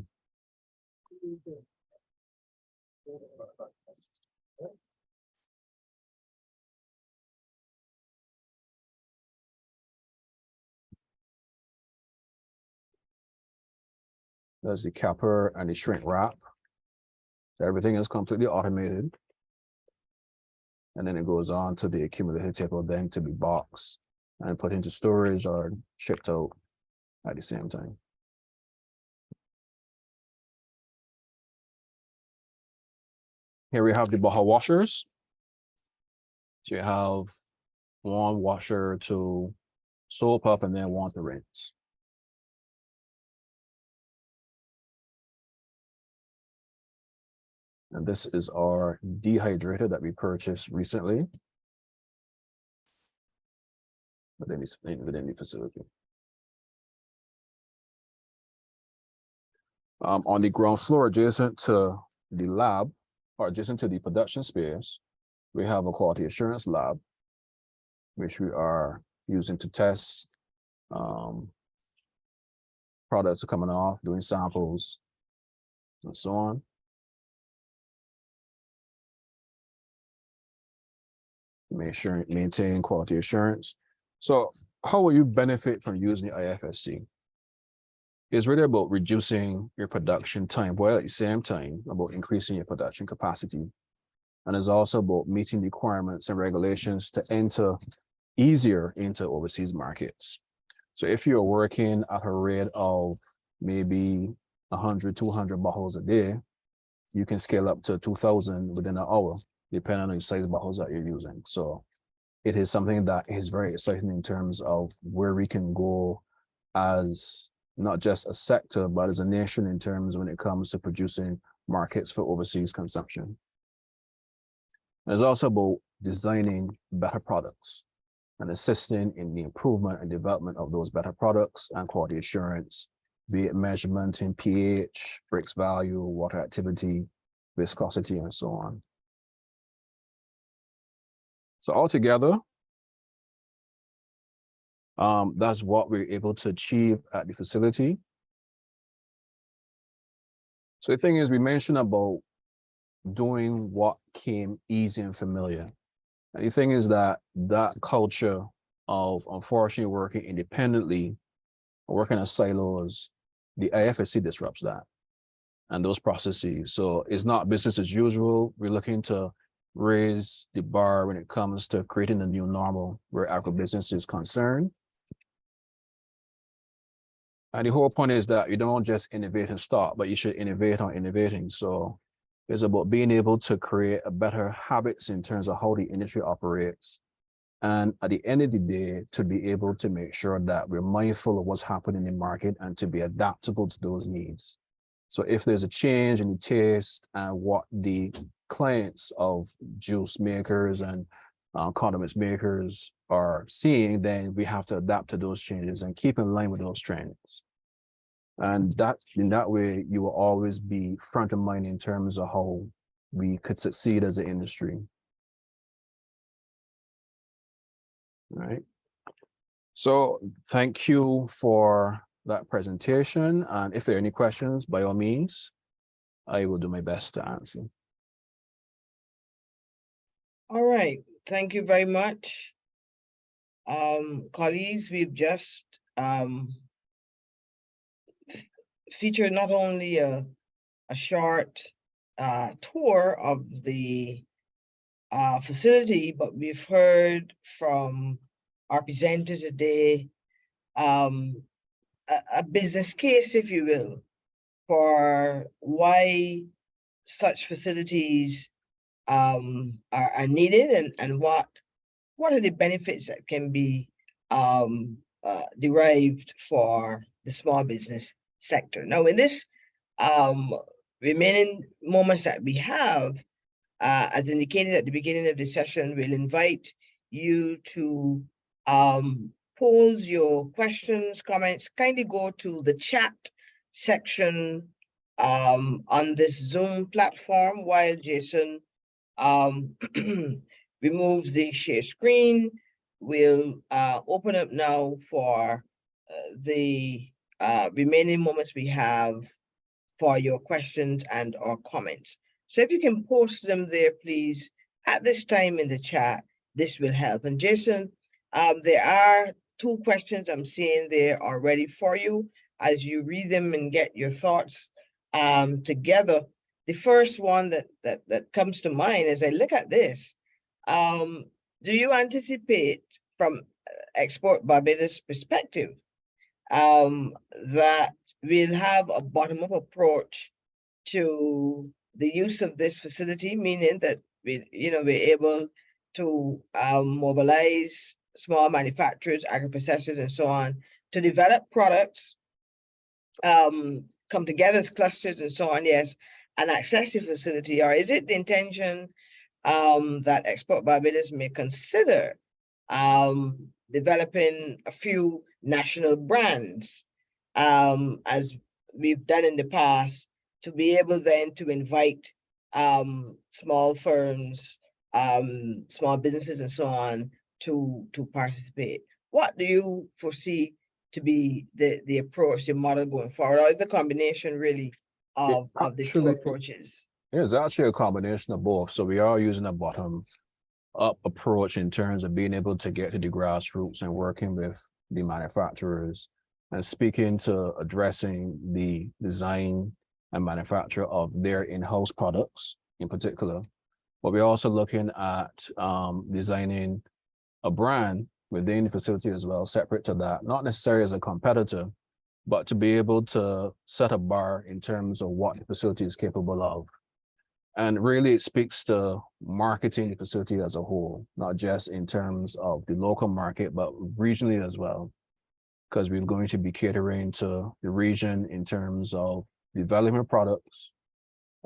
There's the capper and the shrink wrap. So everything is completely automated. And then it goes on to the accumulator table then to be boxed and put into storage or shipped out at the same time. Here we have the bottle washers. So you have one washer to soap up and then one to rinse. And this is our dehydrator that we purchased recently within the facility. On the ground floor, adjacent to the lab, or adjacent to the production space, we have a quality assurance lab, which we are using to test products coming off, doing samples, and so on. maintain quality assurance. So how will you benefit from using the IFSC? It's really about reducing your production time, while at the same time about increasing your production capacity. And it's also about meeting the requirements and regulations to enter easier into overseas markets. So if you're working at a rate of maybe 100, 200 bottles a day, you can scale up to 2,000 within an hour, depending on the size bottles that you're using. So it is something that is very exciting in terms of where we can go as not just a sector, but as a nation in terms when it comes to producing markets for overseas consumption. It's also about designing better products and assisting in the improvement and development of those better products and quality assurance, be it measurement in pH, Brix value, water activity, viscosity, and so on. So altogether, that's what we're able to achieve at the facility. So the thing is, we mentioned about doing what came easy and familiar. And the thing is that culture of unfortunately working independently, working as silos, the IFSC disrupts that and those processes. So it's not business as usual. We're looking to raise the bar when it comes to creating a new normal where agribusiness is concerned. And the whole point is that you don't just innovate and stop, but you should innovate on innovating. So it's about being able to create a better habits in terms of how the industry operates. And at the end of the day, to be able to make sure that we're mindful of what's happening in the market and to be adaptable to those needs. So if there's a change in the taste and what the clients of juice makers and condiments makers are seeing, then we have to adapt to those changes and keep in line with those trends. And that in that way, you will always be front of mind in terms of how we could succeed as an industry. All right. So thank you for that presentation. And if there are any questions, by all means, I will do my best to answer. All right, thank you very much. Colleagues, we've just featured not only a short tour of the facility, but we've heard from our presenter today a business case, if you will, for why such facilities are needed and what are the benefits that can be derived for the small business sector. Now, in this remaining moments that we have, as indicated at the beginning of the session, we'll invite you to pose your questions, comments. Kindly go to the chat section on this Zoom platform while Jason removes the share screen. We'll open up now for the remaining moments we have for your questions and or comments. So if you can post them there, please, at this time in the chat, this will help. And Jason, there are 2 questions I'm seeing there already for you as you read them and get your thoughts together. The first one that comes to mind as I look at this, do you anticipate from Export Barbados perspective that we'll have a bottom-up approach to the use of this facility, meaning that we're able to mobilize small manufacturers, agri-processors, and so on to develop products, come together as clusters and so on, yes, and access the facility? Or is it the intention that Export Barbados may consider developing a few national brands, as we've done in the past, to be able then to invite small firms, small businesses and so on to participate? What do you foresee to be the approach, the model going forward? Or is it a combination really of the 2 approaches? It's actually a combination of both. So we are using a bottom up approach in terms of being able to get to the grassroots and working with the manufacturers and speaking to addressing the design and manufacture of their in-house products in particular. But we're also looking at designing a brand within the facility as well, separate to that, not necessarily as a competitor, but to be able to set a bar in terms of what the facility is capable of. And really it speaks to marketing the facility as a whole, not just in terms of the local market, but regionally as well, because we're going to be catering to the region in terms of development products,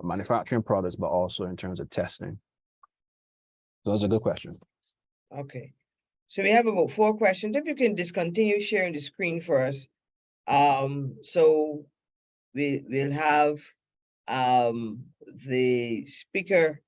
manufacturing products, but also in terms of testing. So that's a good question. Okay. So we have about 4 questions. If you can discontinue sharing the screen for us. So we'll have the speaker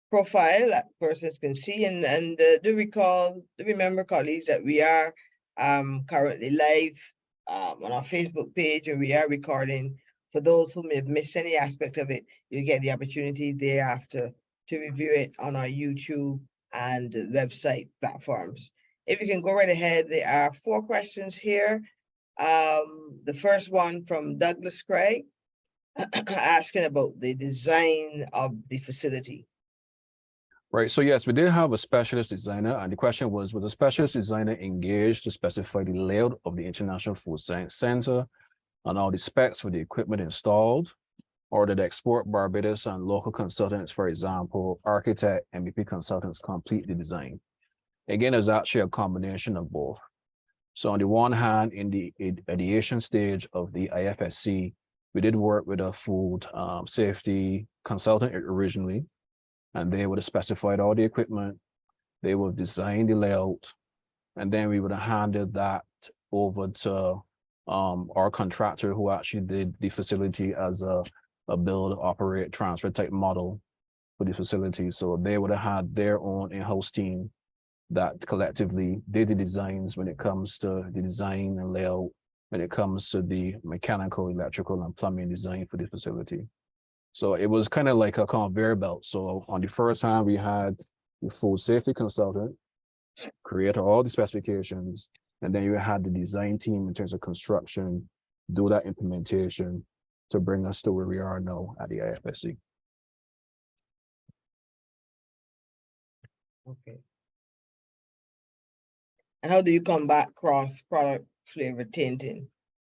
profile that persons can see, and do remember, colleagues, that we are currently live on our Facebook page, and we are recording. For those who may have missed any aspect of it, you'll get the opportunity thereafter to review it on our YouTube and website platforms. If you can go right ahead, there are 4 questions here. The first one from Douglas Craig, asking about the design of the facility. Right. So yes, we did have a specialist designer, and the question was the specialist designer engaged to specify the layout of the International Food Science Center and all the specs for the equipment installed, or did Export Barbados and local consultants, for example, architect, MVP consultants, complete the design? Again, it's actually a combination of both. So on the one hand, in the ideation stage of the IFSC, we did work with a food safety consultant originally, and they would have specified all the equipment, they would design the layout, and then we would have handed that over to our contractor who actually did the facility as a build, operate, transfer type model for the facility. So they would have had their own in-house team that collectively did the designs when it comes to the design and layout, when it comes to the mechanical, electrical, and plumbing design for the facility. So it was kind of like a conveyor belt. So on the first hand, we had the food safety consultant create all the specifications, and then you had the design team in terms of construction, do that implementation to bring us to where we are now at the IFSC. Okay. And how do you combat cross-product flavor tainting?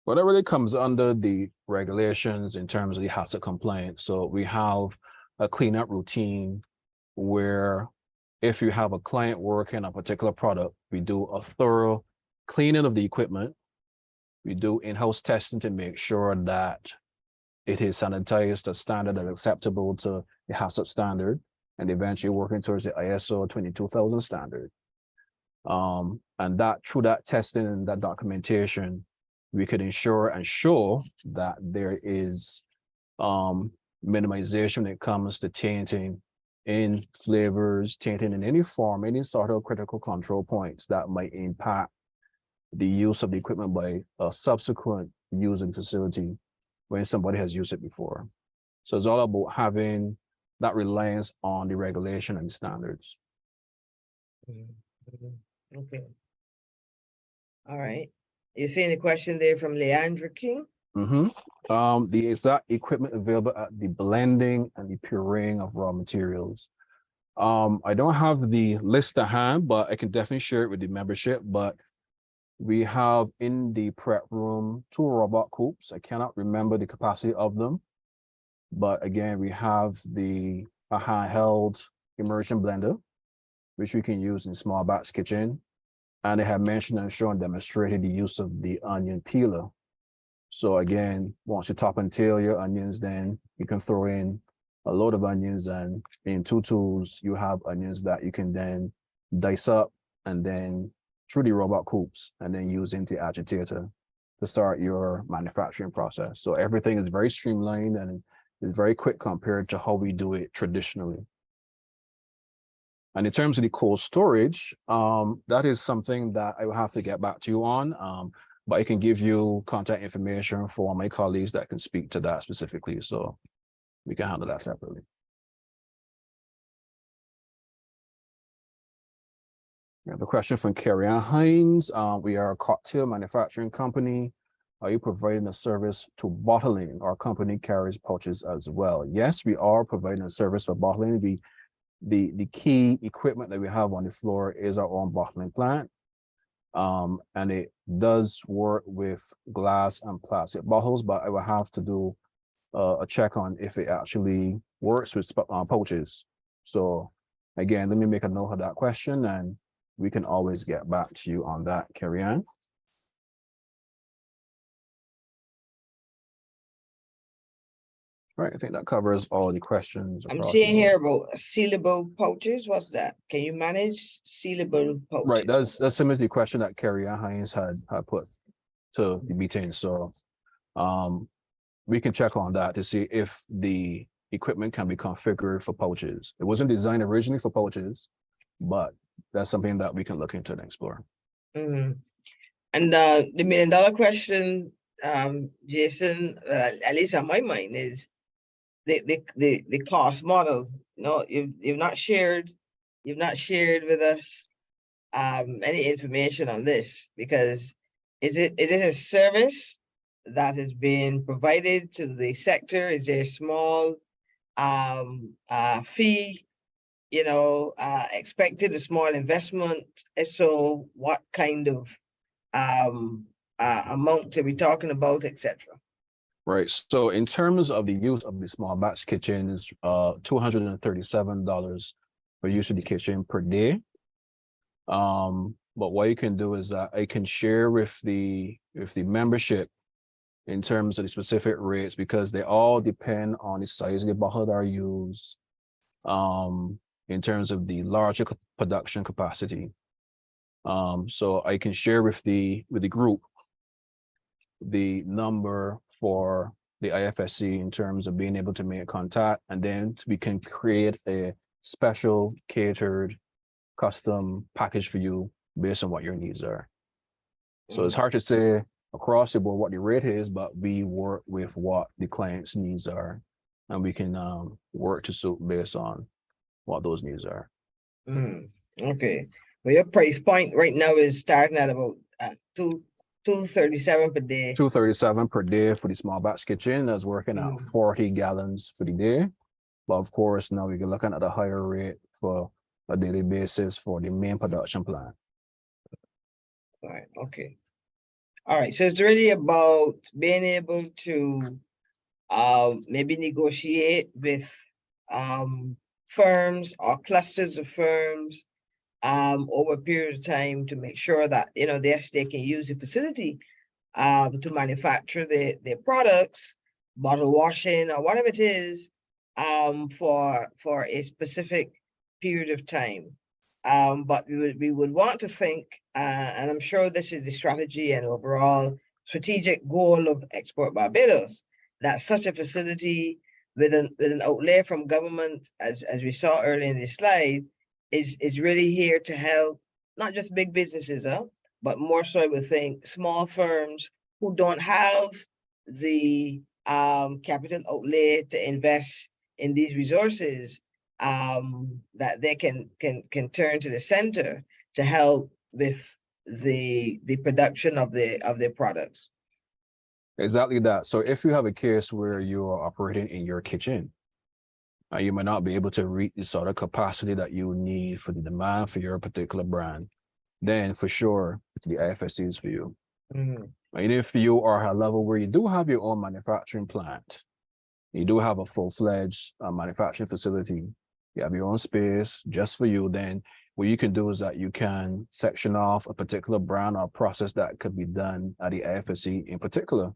Well, that really comes under the regulations in terms of the HACCP compliance. So we have a cleanup routine where if you have a client working on a particular product, we do a thorough cleaning of the equipment. We do in-house testing to make sure that it is sanitized to standard and acceptable to the HACCP standard, and eventually working towards the ISO 22000 standard. And that through that testing and that documentation, we could ensure and show that there is minimization when it comes to tainting in flavors, tainting in any form, any sort of critical control points that might impact the use of the equipment by a subsequent using facility when somebody has used it before. So it's all about having that reliance on the regulation and standards. Okay. All right. You're seeing the question there from Leandra King? The exact equipment available at the blending and the pureeing of raw materials. I don't have the list at hand, but I can definitely share it with the membership. But we have in the prep room 2 robot coops. I cannot remember the capacity of them. But again, we have a handheld immersion blender, which we can use in small batch kitchen. And they have mentioned and shown demonstrated the use of the onion peeler. So again, once you top and tail your onions, then you can throw in a load of onions, and in 2 tools, you have onions that you can then dice up and then through the robot coops and then use into the agitator to start your manufacturing process. So everything is very streamlined and is very quick compared to how we do it traditionally. And in terms of the cold storage, that is something that I will have to get back to you on, but I can give you contact information for my colleagues that can speak to that specifically. So we can handle that separately. We have a question from Carrie Ann Hines. We are a cocktail manufacturing company. Are you providing a service to bottling? Our company carries pouches as well. Yes, we are providing a service for bottling. The key equipment that we have on the floor is our own bottling plant. And it does work with glass and plastic bottles, but I will have to do a check on if it actually works with pouches. So again, let me make a note of that question and we can always get back to you on that, Carrie Ann. Right, I think that covers all the questions. I'm seeing here about sealable pouches. What's that? Can you manage sealable pouches? Right, that's similar to the question that Carrie Ann Hines had put to the meeting. So we can check on that to see if the equipment can be configured for pouches. It wasn't designed originally for pouches, but that's something that we can look into and explore. Mm-hmm. And the $1 million question, Jason, at least on my mind, is the cost model. No, you've not shared with us any information on this, because is it a service that is being provided to the sector? Is there a small fee, expected, a small investment? If so, what kind of amount are we talking about, etc.? Right. So in terms of the use of the small batch kitchen is $237 for use of the kitchen per day. But what you can do is that I can share with the membership in terms of the specific rates, because they all depend on the size of the bottle that are used, in terms of the larger production capacity. So I can share with the group the number for the IFSC in terms of being able to make contact, and then we can create a special catered custom package for you based on what your needs are. So it's hard to say across the board what the rate is, but we work with what the client's needs are, and we can work to suit based on what those needs are. Okay. Well, your price point right now is starting at about $237 per day. $237 per day for the small batch kitchen. That's working at 40 gallons for the day. But of course, now we're looking at a higher rate for a daily basis for the main production plant. All right. Okay. All right. So it's really about being able to maybe negotiate with firms or clusters of firms over a period of time to make sure that they can use the facility to manufacture their products, bottle washing or whatever it is, for a specific period of time. But we would want to think, and I'm sure this is the strategy and overall strategic goal of Export Barbados, that such a facility with an outlay from government, as we saw earlier in the slide, is really here to help not just big businesses, but more so I would think small firms who don't have the capital outlay to invest in these resources, that they can turn to the center to help with the production of their products. Exactly that. So if you have a case where you are operating in your kitchen, you might not be able to reach the sort of capacity that you need for the demand for your particular brand, then for sure, the IFSC is for you. And if you are at a level where you do have your own manufacturing plant, you do have a full-fledged manufacturing facility, you have your own space just for you, then what you can do is that you can section off a particular brand or process that could be done at the IFSC in particular,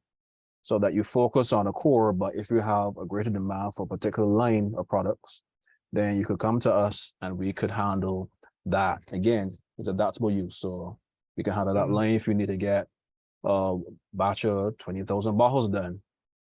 so that you focus on a core. But if you have a greater demand for a particular line of products, then you could come to us and we could handle that. Again, it's adaptable use. So we can handle that line if you need to get a batch of 20,000 bottles done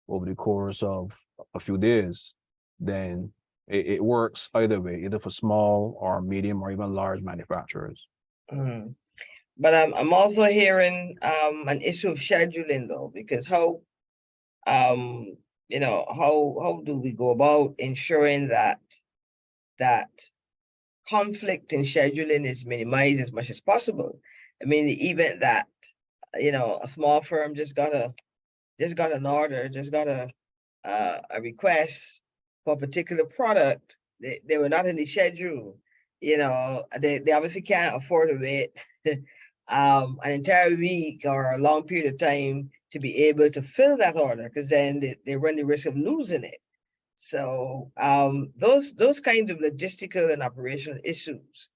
over the course of a few days. Then it works either way, either for small or medium or even large manufacturers. But I'm also hearing an issue of scheduling though, because how do we go about ensuring that conflict in scheduling is minimized as much as possible. I mean, the event that, a small firm just got an order, just got a request for a particular product. They were not in the schedule. They obviously can't afford to wait an entire week or a long period of time to be able to fill that order, because then they run the risk of losing it. So those kinds of logistical and operational issues,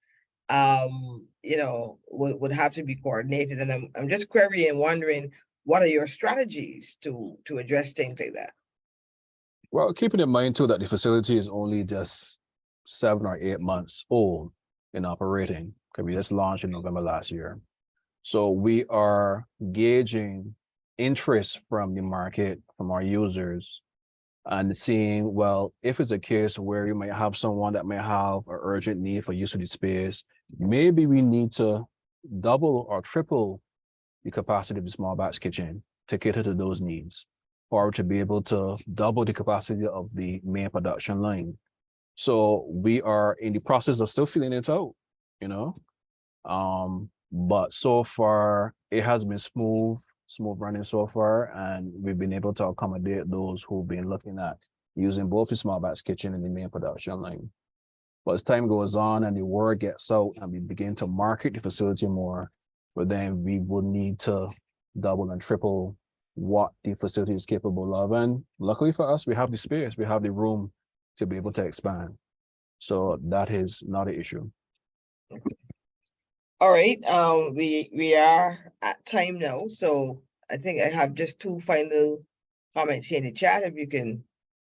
would have to be coordinated. And I'm just querying, wondering, what are your strategies to address things like that? Well, keeping in mind too that the facility is only just 7 or 8 months old in operating, because we just launched in November last year. So we are gauging interest from the market, from our users, and seeing, well, if it's a case where you might have someone that may have an urgent need for use of the space, maybe we need to double or triple the capacity of the small batch kitchen to cater to those needs, or to be able to double the capacity of the main production line. So we are in the process of still filling it out, but so far it has been smooth running so far, and we've been able to accommodate those who've been looking at using both the small batch kitchen and the main production line. But as time goes on and the word gets out and we begin to market the facility more, but then we will need to double and triple what the facility is capable of. And luckily for us, we have the space, we have the room to be able to expand. So that is not an issue. All right, we are at time now, so I think I have just two final comments here in the chat. If you can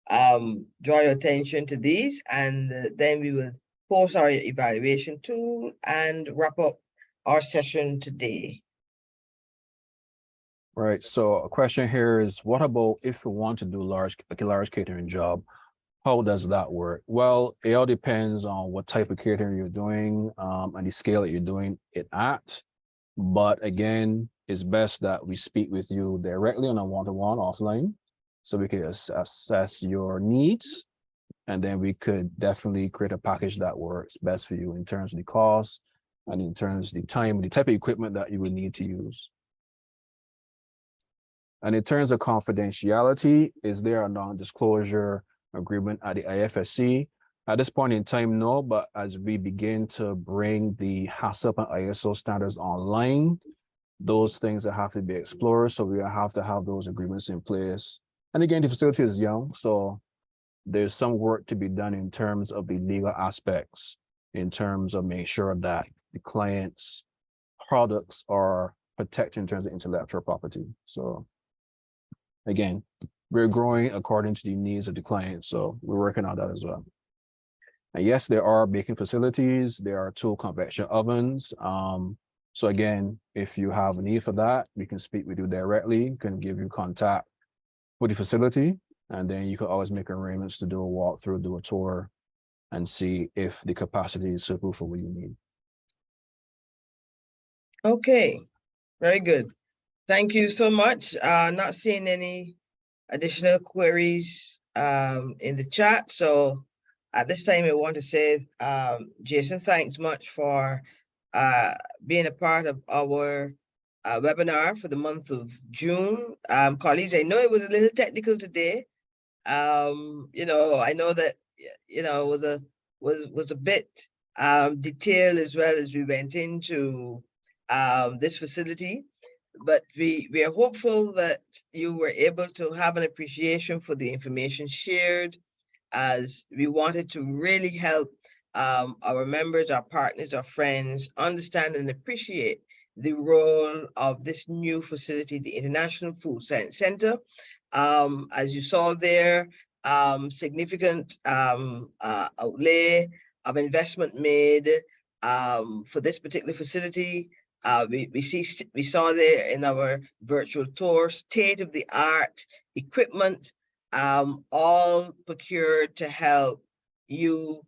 draw your attention to these, and then we will post our evaluation tool and wrap up our session today. Right. So a question here is, what about if we want to do a large catering job? How does that work? Well, it all depends on what type of catering you're doing, and the scale that you're doing it at. But again, it's best that we speak with you directly on a one-to-one offline, so we can assess your needs, and then we could definitely create a package that works best for you in terms of the cost and in terms of the time, the type of equipment that you would need to use. And in terms of confidentiality, is there a non-disclosure agreement at the IFSC? At this point in time, no, but as we begin to bring the HACCP and ISO standards online, those things that have to be explored. So we have to have those agreements in place. And again, the facility is young, so there's some work to be done in terms of the legal aspects, in terms of making sure that the client's products are protected in terms of intellectual property. So again, we're growing according to the needs of the client, so we're working on that as well. And yes, there are baking facilities, there are tool convection ovens. So again, if you have a need for that, we can speak with you directly, can give you contact with the facility, and then you can always make arrangements to do a walkthrough, do a tour, and see if the capacity is suitable for what you need. Okay, very good. Thank you so much. Not seeing any additional queries in the chat. So at this time, I want to say, Jason, thanks much for being a part of our webinar for the month of June. Colleagues, I know it was a little technical today. I know that, was a bit detailed as well as we went into this facility. But we are hopeful that you were able to have an appreciation for the information shared, as we wanted to really help our members, our partners, our friends understand and appreciate the role of this new facility, the International Food Science Center. As you saw there, significant outlay of investment made for this particular facility. We saw there in our virtual tour, state-of-the-art equipment, all procured to help you,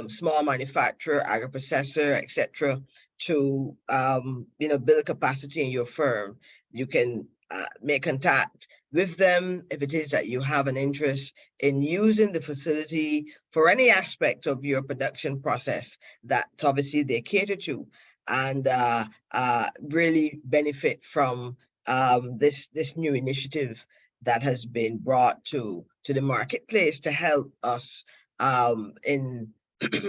small manufacturer, agri-processor, etc., to build capacity in your firm. You can make contact with them if it is that you have an interest in using the facility for any aspect of your production process that obviously they cater to, and really benefit from this new initiative that has been brought to the marketplace to help us in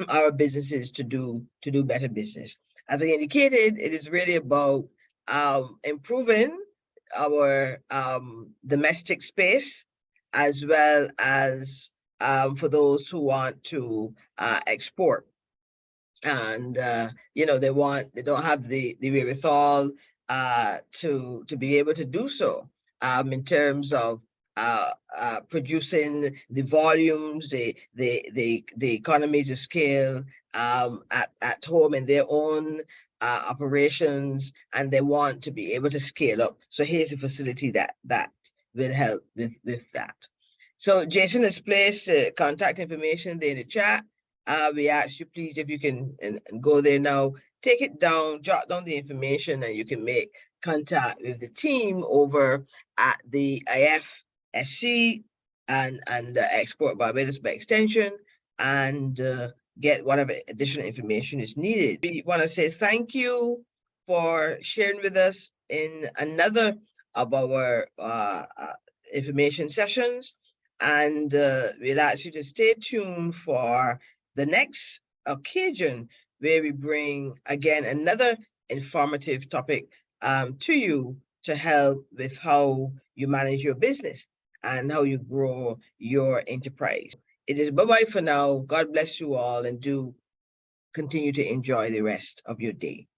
our businesses to do better business. As I indicated, it is really about improving our domestic space, as well as for those who want to export. And they don't have the wherewithal to be able to do so in terms of producing the volumes, the economies of scale at home in their own operations, and they want to be able to scale up. So here's a facility that will help with that. So Jason has placed contact information there in the chat. We ask you, please, if you can and go there now, take it down, jot down the information, and you can make contact with the team over at the IFSC and Export Barbados by extension, and get whatever additional information is needed. We want to say thank you for sharing with us in another of our information sessions, and we'll ask you to stay tuned for the next occasion where we bring again another informative topic to you to help with how you manage your business and how you grow your enterprise. It is bye-bye for now. God bless you all, and do continue to enjoy the rest of your day.